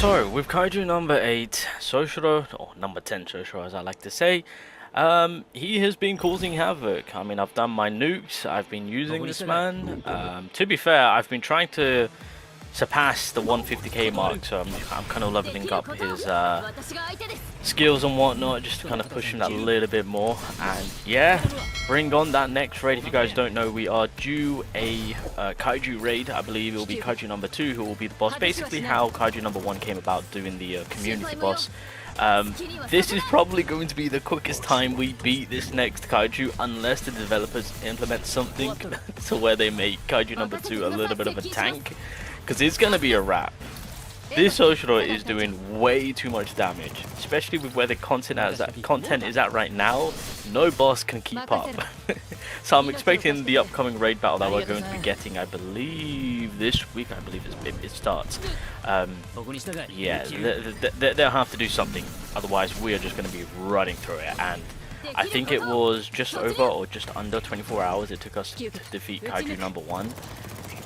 So, with Kaiju number 8, SOSHIRO, or number 10 SOSHIRO as I like to say, he has been causing havoc. I mean, I've done my nukes, I've been using this man. To be fair, I've been trying to surpass the 150k mark, so I'm kind of leveling up his skills and whatnot, just to kind of push him that little bit more. And yeah, bring on that next raid. If you guys don't know, we are due a Kaiju raid. I believe it will be Kaiju number 2 who will be the boss. Basically how Kaiju number 1 came about, doing the community boss. This is probably going to be the quickest time we beat this next Kaiju, unless the developers implement something to where they make Kaiju number 2 a little bit of a tank, because it's going to be a wrap. This SOSHIRO is doing way too much damage, especially with where the content is at right now. No boss can keep up. So I'm expecting the upcoming raid battle that we're going to be getting, I believe this week, it starts. Yeah, they'll have to do something, otherwise we are just going to be running through it. And I think it was just over or just under 24 hours it took us to defeat Kaiju number 1.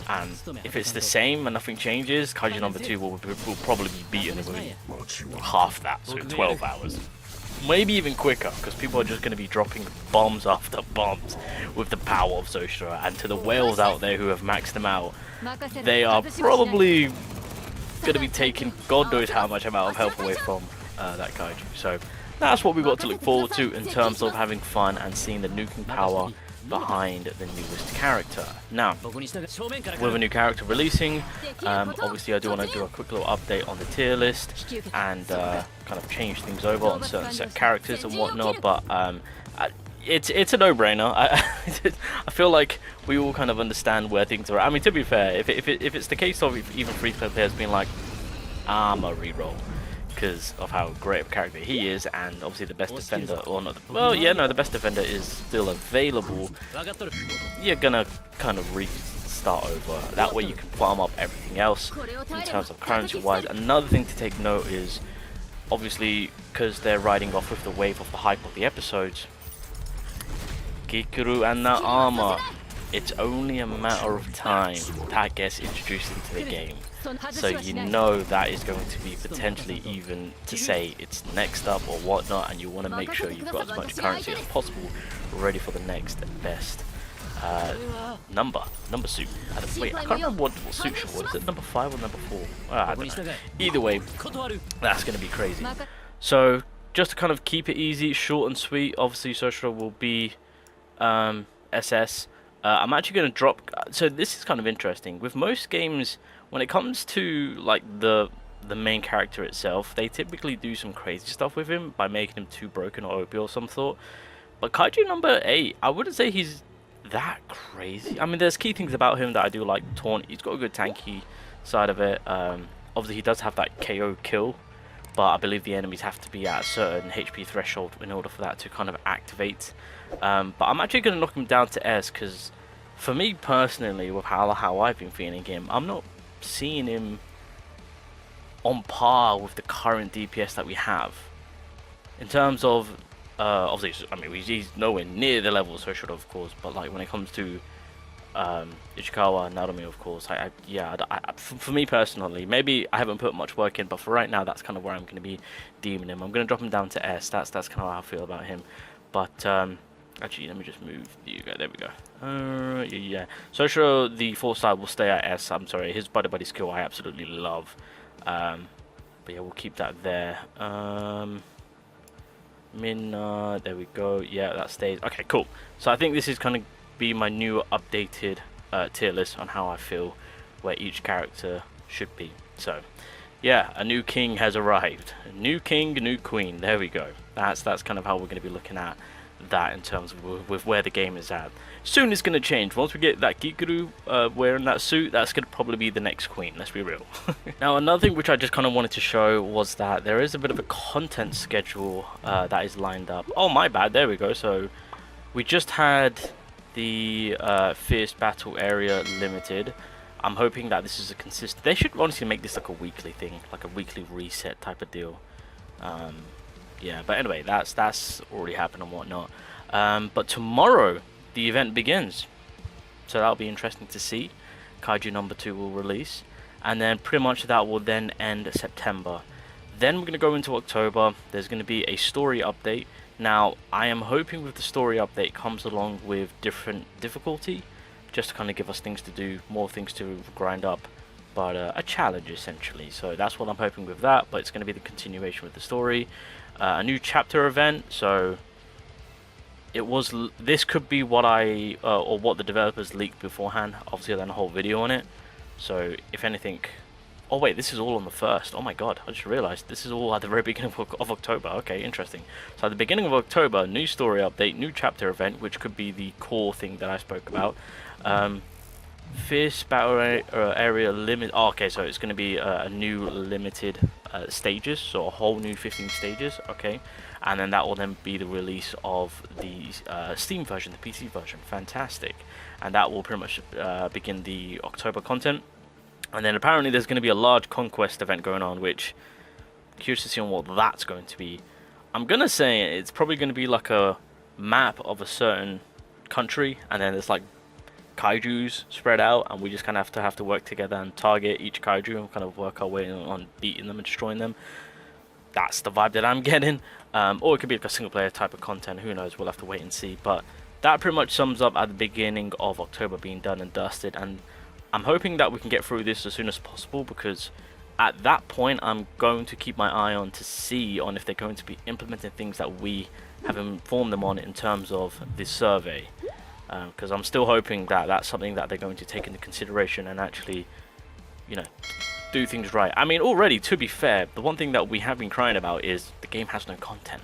And if it's the same and nothing changes, Kaiju number 2 will probably be beaten within half that, so 12 hours. Maybe even quicker, because people are just going to be dropping bombs after bombs with the power of SOSHIRO. And to the whales out there who have maxed them out, they are probably going to be taking God knows how much amount of health away from that Kaiju. So that's what we've got to look forward to in terms of having fun and seeing the nuking power behind the newest character. Now, with a new character releasing, obviously I do want to do a quick little update on the tier list and kind of change things over on certain set characters and whatnot, but it's a no-brainer. I feel like we all kind of understand where things are. I mean, to be fair, if it's the case of even free-to-play players being like, I'm a reroll, because of how great of a character he is, and obviously the best defender, or not, well, yeah, no, the best defender is still available, you're gonna kind of restart over. That way you can farm up everything else in terms of currency-wise. Another thing to take note is, obviously, because they're riding off with the wave of the hype of the episodes, Kikuru and that armor, it's only a matter of time that gets introduced into the game. So you know that is going to be potentially even to say it's next up or whatnot, and you want to make sure you've got as much currency as possible ready for the next best number suit. Wait, I can't remember what suit she was. Is it number 5 or number 4? I don't know. Either way, that's going to be crazy. So just to kind of keep it easy, short and sweet, obviously SOSHIRO will be SS. I'm actually going to drop, so this is kind of interesting. With most games, when it comes to like the main character itself, they typically do some crazy stuff with him by making him too broken or OP or some sort. But Kaiju number 8, I wouldn't say he's that crazy. I mean, there's key things about him that I do like. Taunt, he's got a good tanky side of it. Obviously he does have that KO kill, but I believe the enemies have to be at a certain HP threshold in order for that to kind of activate. But I'm actually going to knock him down to S, because for me personally, with how I've been feeling him, I'm not seeing him on par with the current DPS that we have. In terms of, obviously, I mean, he's nowhere near the level of SOSHIRO, of course, but like when it comes to Ichikawa and Narumi, of course, for me personally, maybe I haven't put much work in, but for right now, that's kind of where I'm going to be deeming him. I'm going to drop him down to S. That's kind of how I feel about him. But actually, let me just move you guys. There we go. Yeah. SOSHIRO, the 4-star, will stay at S. I'm sorry, his buddy skill I absolutely love. But yeah, we'll keep that there. Minna, there we go. Yeah, that stays. Okay, cool. So I think this is going to be my new updated tier list on how I feel where each character should be. So yeah, a new king has arrived. A new king, a new queen. There we go. That's kind of how we're going to be looking at that in terms of with where the game is at. Soon it's going to change. Once we get that Kikuru wearing that suit, that's going to probably be the next queen, let's be real. Now, another thing which I just kind of wanted to show was that there is a bit of a content schedule that is lined up. Oh, my bad, there we go. So we just had the Fierce Battle Area Limited. I'm hoping that this is a consistent, they should honestly make this like a weekly thing, like a weekly reset type of deal. Yeah, but anyway, that's already happened and whatnot. But tomorrow the event begins, so that'll be interesting to see. Kaiju number 2 will release, and then pretty much that will then end September. Then we're going to go into October. There's going to be a story update. Now, I am hoping with the story update comes along with different difficulty, just to kind of give us things to do, more things to grind up, but a challenge essentially. So that's what I'm hoping with that, but it's going to be the continuation with the story. A new chapter event, so this could be what or what the developers leaked beforehand. Obviously I've done a whole video on it, so if anything. Oh wait, this is all on the 1st. Oh my god, I just realized this is all at the very beginning of October. Okay, interesting. So at the beginning of October, new story update, new chapter event, which could be the core thing that I spoke about. Fierce battle area limit. Oh, okay, so it's going to be a new limited stages, so a whole new 15 stages. Okay, and then that will then be the release of the Steam version, the PC version. Fantastic, and that will pretty much begin the October content. And then apparently there's going to be a large conquest event going on, which I'm curious to see on what that's going to be. I'm going to say it's probably going to be like a map of a certain country, and then there's like kaijus spread out, and we just kind of have to work together and target each kaiju and kind of work our way on beating them and destroying them. That's the vibe that I'm getting. Or it could be like a single player type of content, who knows, we'll have to wait and see. But that pretty much sums up at the beginning of October being done and dusted, and I'm hoping that we can get through this as soon as possible, because at that point I'm going to keep my eye on to see if they're going to be implementing things that we have informed them on in terms of this survey, because I'm still hoping that that's something that they're going to take into consideration and actually, you know, do things right. I mean, already, to be fair, the one thing that we have been crying about is the game has no content.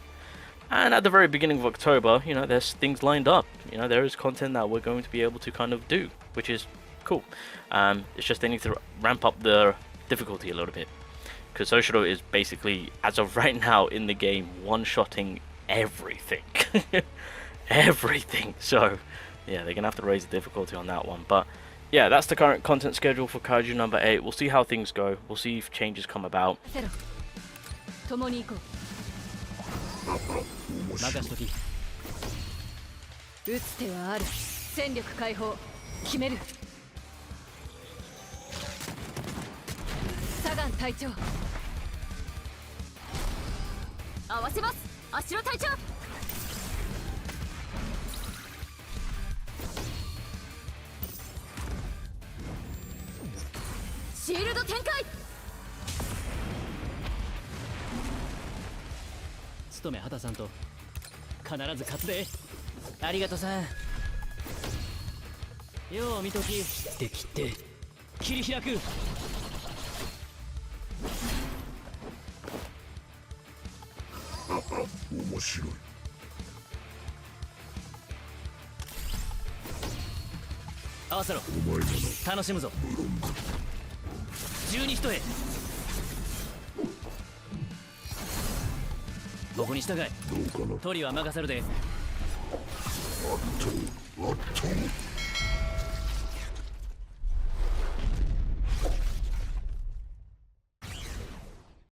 And at the very beginning of October, you know, there's things lined up. You know, there is content that we're going to be able to kind of do, which is cool. It's just they need to ramp up the difficulty a little bit, because SOSHIRO is basically, as of right now in the game, one-shotting everything. Everything. So yeah, they're gonna have to raise the difficulty on that one. But yeah, that's the current content schedule for Kaiju number 8. We'll see how things go. We'll see if changes come about.